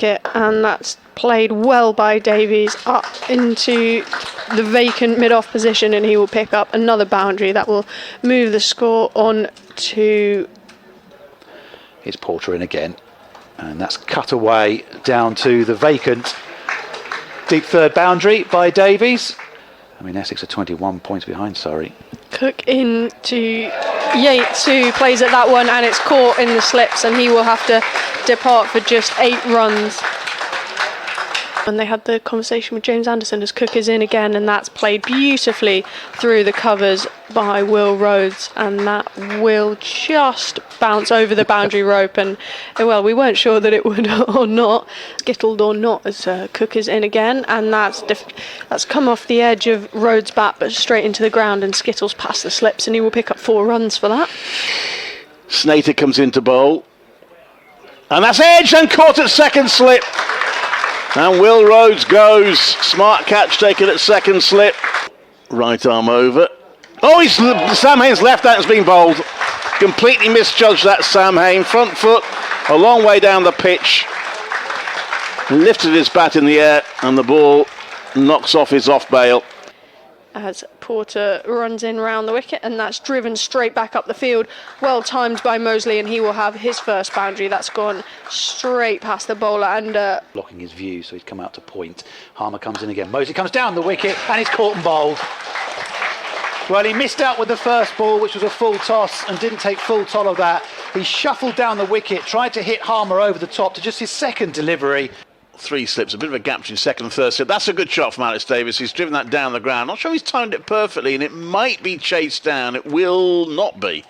And that's played well by Davies up into the vacant mid-off position, and he will pick up another boundary that will move the score on to... Here's Porter in again, and that's cut away down to the vacant deep third boundary by Davies. I mean, Essex are 21 points behind, sorry. Cook into Yates, who plays at that one, and it's caught in the slips, and he will have to depart for just 8 runs. And they had the conversation with James Anderson as Cook is in again, and that's played beautifully through the covers by Will Rhodes, and that will just bounce over the boundary rope, and well, we weren't sure that it would or not, skittled or not, as Cook is in again, and that's come off the edge of Rhodes' bat but straight into the ground, and skittles past the slips, and he will pick up 4 runs for that. Snater comes into bowl, and that's edged and caught at second slip. And Will Rhodes goes. Smart catch taken at second slip. Right arm over. Oh, Sam Hain's left hand has been bowled. Completely misjudged that, Sam Hain. Front foot a long way down the pitch. Lifted his bat in the air, and the ball knocks off his off bail. As Porter runs in round the wicket, and that's driven straight back up the field. Well timed by Mosley, and he will have his first boundary. That's gone straight past the bowler and blocking his view, so he's come out to point. Harmer comes in again. Mosley comes down the wicket, and he's caught and bowled. Well, he missed out with the first ball, which was a full toss, and didn't take full toll of that. He shuffled down the wicket, tried to hit Harmer over the top to just his second delivery. 3 slips, a bit of a gap between second and third slip. That's a good shot from Alex Davies. He's driven that down the ground. Not sure he's timed it perfectly, and it might be chased down. It will not be.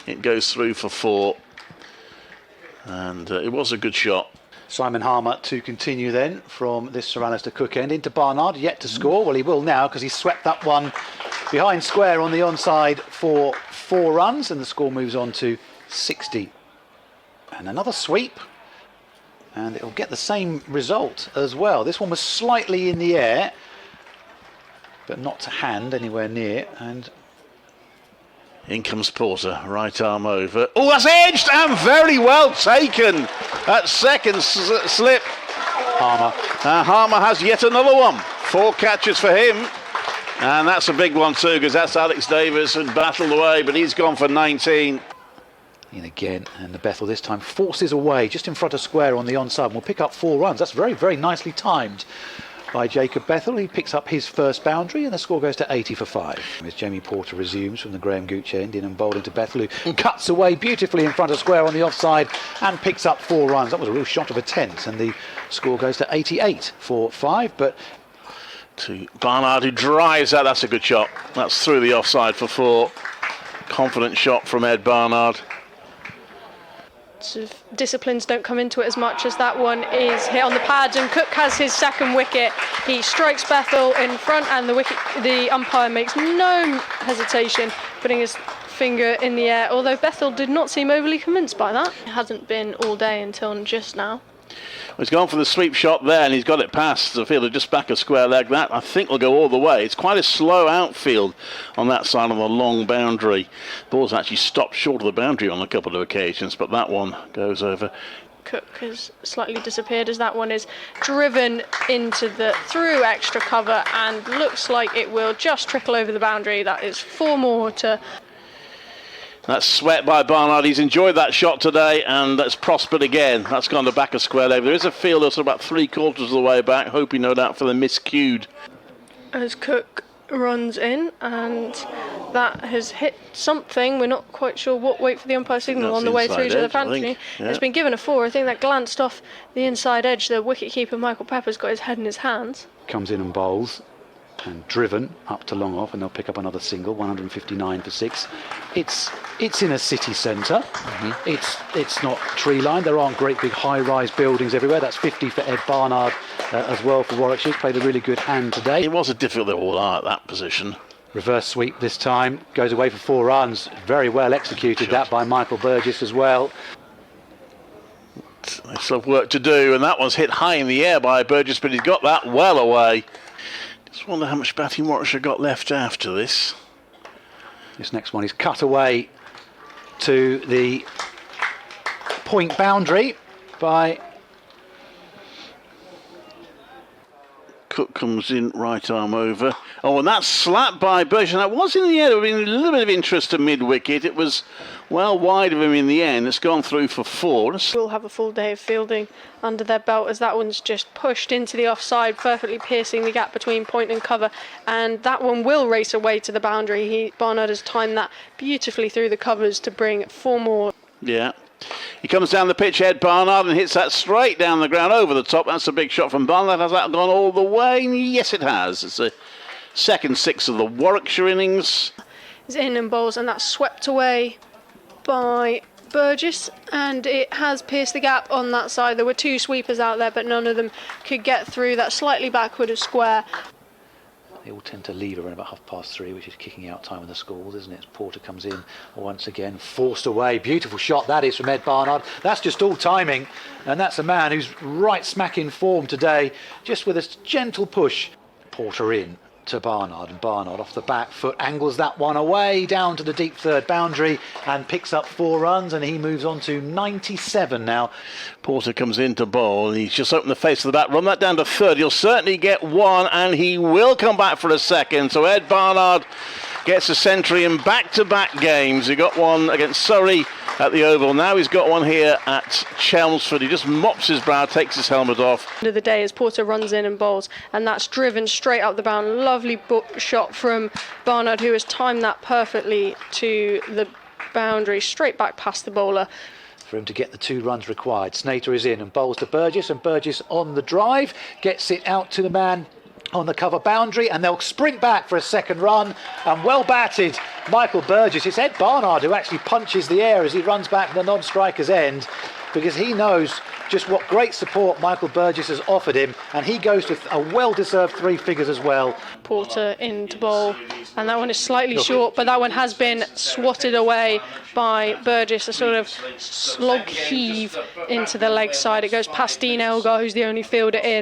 It goes through for 4. And it was a good shot. Simon Harmer to continue then from this Sir Alistair Cook end into Barnard, yet to score. Well, he will now, because he swept that one behind square on the onside for 4 runs, and the score moves on to 60. And another sweep, and it'll get the same result as well. This one was slightly in the air, but not to hand anywhere near, and in comes Porter, right arm over. Oh, that's edged and very well taken at second slip. Harmer. Harmer has yet another one. 4 catches for him, and that's a big one too, because that's Alex Davies and battled away, but he's gone for 19. In again, and the Bethel this time forces away just in front of square on the onside, and will pick up 4 runs. That's very, very nicely timed by Jacob Bethel. He picks up his first boundary, and the score goes to 80 for 5. As Jamie Porter resumes from the Graham Gooch end, in and bowled into Bethel, who cuts away beautifully in front of square on the offside and picks up 4 runs. That was a real shot of a tent, and the score goes to 88 for 5. But to Barnard, who drives that. That's a good shot. That's through the offside for 4. Confident shot from Ed Barnard. Disciplines don't come into it as much as that one is hit on the pads, and Cook has his second wicket. He strikes Bethel in front, and the umpire makes no hesitation putting his finger in the air, although Bethel did not seem overly convinced by that. It hasn't been all day until just now. He's gone for the sweep shot there, and he's got it past the fielder just back a square leg. That, I think, will go all the way. It's quite a slow outfield on that side of the long boundary. Ball's actually stopped short of the boundary on a couple of occasions, but that one goes over. Cook has slightly disappeared as that one is driven into through extra cover, and looks like it will just trickle over the boundary. That is 4 more to... That's swept by Barnard. He's enjoyed that shot today, and that's prospered again. That's gone to back a square leg. There is a fielder sort of about 3/4 of the way back, hoping no doubt for the miscued. As Cook runs in, and that has hit something. We're not quite sure what. Wait for the umpire signal on the way through to the pantry. Yeah. It's been given a 4. I think that glanced off the inside edge. The wicketkeeper Michael Pepper's got his head in his hands. Comes in and bowls, and driven up to long off, and they'll pick up another single. 159 for 6. It's in a city centre. It's not tree lined. There aren't great big high-rise buildings everywhere. That's 50 for Ed Barnard as well for Warwickshire. He's played a really good hand today. It was a difficult all at that position. Reverse sweep this time, goes away for 4 runs. Very well executed that by Michael Burgess as well. They still have work to do, and that one's hit high in the air by Burgess, but he's got that well away. Just wonder how much batting Warwickshire got left after this. This next one is cut away to the point boundary by Cook comes in, right arm over. Oh, and that's slapped by Burgess. That was in the end. There been a little bit of interest to mid-wicket. It was well wide of him in the end. It's gone through for 4. Will have a full day of fielding under their belt, as that one's just pushed into the offside, perfectly piercing the gap between point and cover, and that one will race away to the boundary. Barnard has timed that beautifully through the covers to bring 4 more. Yeah. He comes down the pitch head, Barnard, and hits that straight down the ground over the top. That's a big shot from Barnard. Has that gone all the way? Yes, it has. It's the second 6 of the Warwickshire innings. Is in and bowls, and that's swept away by Burgess, and it has pierced the gap on that side. There were 2 sweepers out there, but none of them could get through that slightly backward of square. They all tend to leave around about 3:30, which is kicking out time in the schools, isn't it? Porter comes in once again, forced away. Beautiful shot that is from Ed Barnard. That's just all timing, and that's a man who's right smack in form today, just with a gentle push. Porter in to Barnard, and Barnard off the back foot angles that one away down to the deep third boundary and picks up 4 runs, and he moves on to 97 now. Porter comes in to bowl, and he's just opened the face of the bat. Run that down to third. He'll certainly get 1, and he will come back for a second. So Ed Barnard gets a century in back-to-back games. He got one against Surrey at the Oval. Now he's got one here at Chelmsford. He just mops his brow, takes his helmet off. End of the day as Porter runs in and bowls, and that's driven straight up the bound. Lovely shot from Barnard, who has timed that perfectly to the boundary, straight back past the bowler. For him to get the 2 runs required. Snater is in and bowls to Burgess, and Burgess on the drive gets it out to the man on the cover boundary, and they'll sprint back for a second run, and well batted Michael Burgess. It's Ed Barnard who actually punches the air as he runs back the non-striker's end, because he knows just what great support Michael Burgess has offered him, and he goes to a well-deserved 3 figures as well. Porter in to bowl, and that one is slightly short, but that one has been swatted away by Burgess, a sort of slog heave into the leg side. It goes past Dean Elgar, who's the only fielder in.